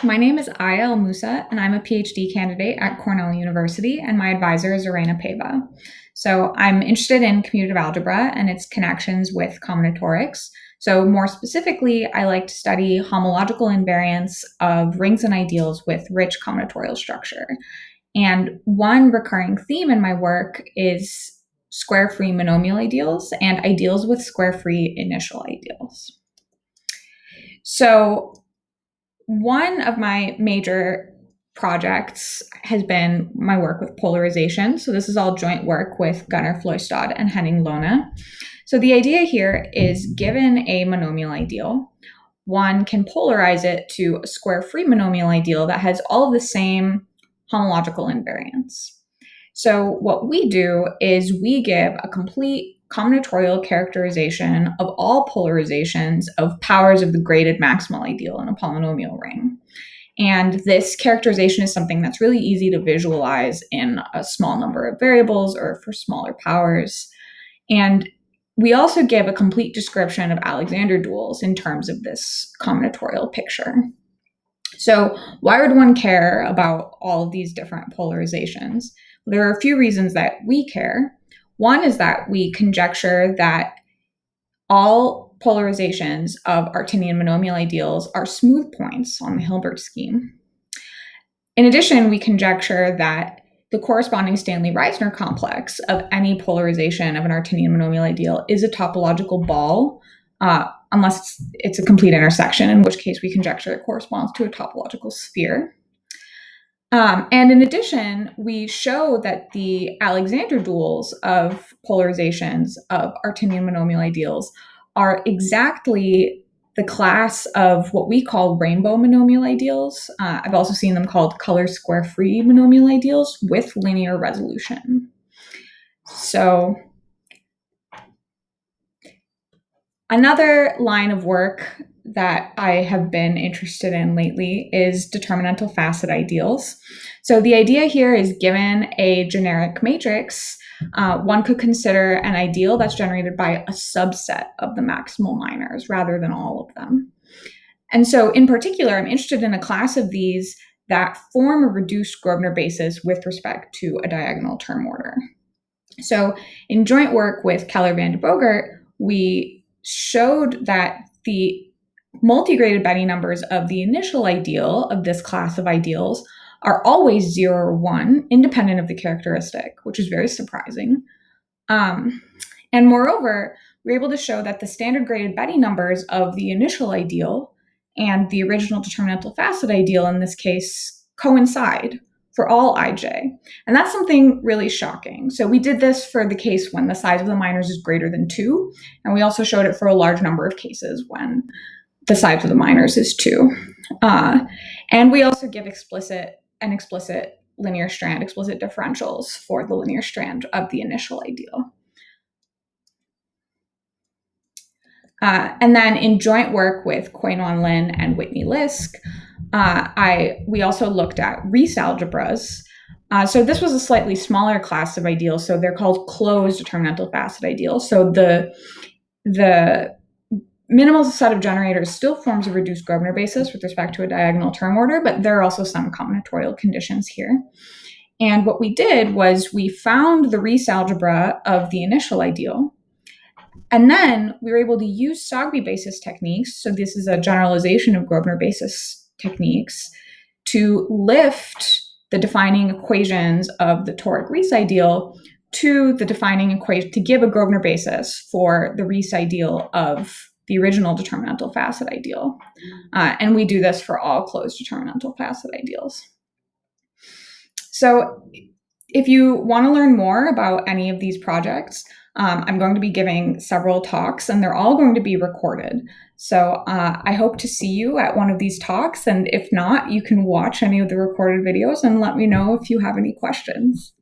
My name is Ayah Almousa, and I'm a PhD candidate at Cornell University, and my advisor is Irena Peva. So I'm interested in commutative algebra and its connections with combinatorics. So more specifically, I like to study homological invariance of rings and ideals with rich combinatorial structure. And one recurring theme in my work is square-free monomial ideals and ideals with square-free initial ideals. So one of my major projects has been my work with polarization. So this is all joint work with Gunnar Floistad and Henning Lohne. So the idea here is, given a monomial ideal, one can polarize it to a square-free monomial ideal that has all of the same homological invariance. So what we do is we give a complete combinatorial characterization of all polarizations of powers of the graded maximal ideal in a polynomial ring. And this characterization is something that's really easy to visualize in a small number of variables or for smaller powers. And we also give a complete description of Alexander duals in terms of this combinatorial picture. So why would one care about all of these different polarizations? There are a few reasons that we care. One is that we conjecture that all polarizations of Artinian monomial ideals are smooth points on the Hilbert scheme. In addition, we conjecture that the corresponding Stanley-Reisner complex of any polarization of an Artinian monomial ideal is a topological ball, unless it's a complete intersection, in which case we conjecture it corresponds to a topological sphere. And in addition, we show that the Alexander duals of polarizations of Artinian monomial ideals are exactly the class of what we call rainbow monomial ideals. I've also seen them called color square-free monomial ideals with linear resolution. So another line of work that I have been interested in lately is determinantal facet ideals. So the idea here is, given a generic matrix, one could consider an ideal that's generated by a subset of the maximal minors rather than all of them. And so in particular, I'm interested in a class of these that form a reduced Grosvenor basis with respect to a diagonal term order. So in joint work with Keller van de Bogert, we showed that the multigraded Betti numbers of the initial ideal of this class of ideals are always 0 or 1, independent of the characteristic, which is very surprising. And moreover, we're able to show that the standard graded Betti numbers of the initial ideal and the original determinantal facet ideal in this case coincide for all ij. And that's something really shocking. So we did this for the case when the size of the minors is greater than 2, and we also showed it for a large number of cases when the size of the minors is 2. And we also give explicit linear strand, explicit differentials for the linear strand of the initial ideal. And then in joint work with Quainwan Lin and Whitney Lisk, we also looked at Riesz algebras. So this was a slightly smaller class of ideals. So they're called closed determinantal facet ideals. So the minimal set of generators still forms a reduced Grosvenor basis with respect to a diagonal term order, but there are also some combinatorial conditions here. And what we did was we found the Riesz algebra of the initial ideal, and then we were able to use Sogby basis techniques, so this is a generalization of Grosvenor basis techniques, to lift the defining equations of the toric Riesz ideal to the defining equation to give a Grosvenor basis for the Riesz ideal of the original determinantal facet ideal. And we do this for all closed determinantal facet ideals. So if you want to learn more about any of these projects, I'm going to be giving several talks, and they're all going to be recorded. So I hope to see you at one of these talks, and if not, you can watch any of the recorded videos and let me know if you have any questions.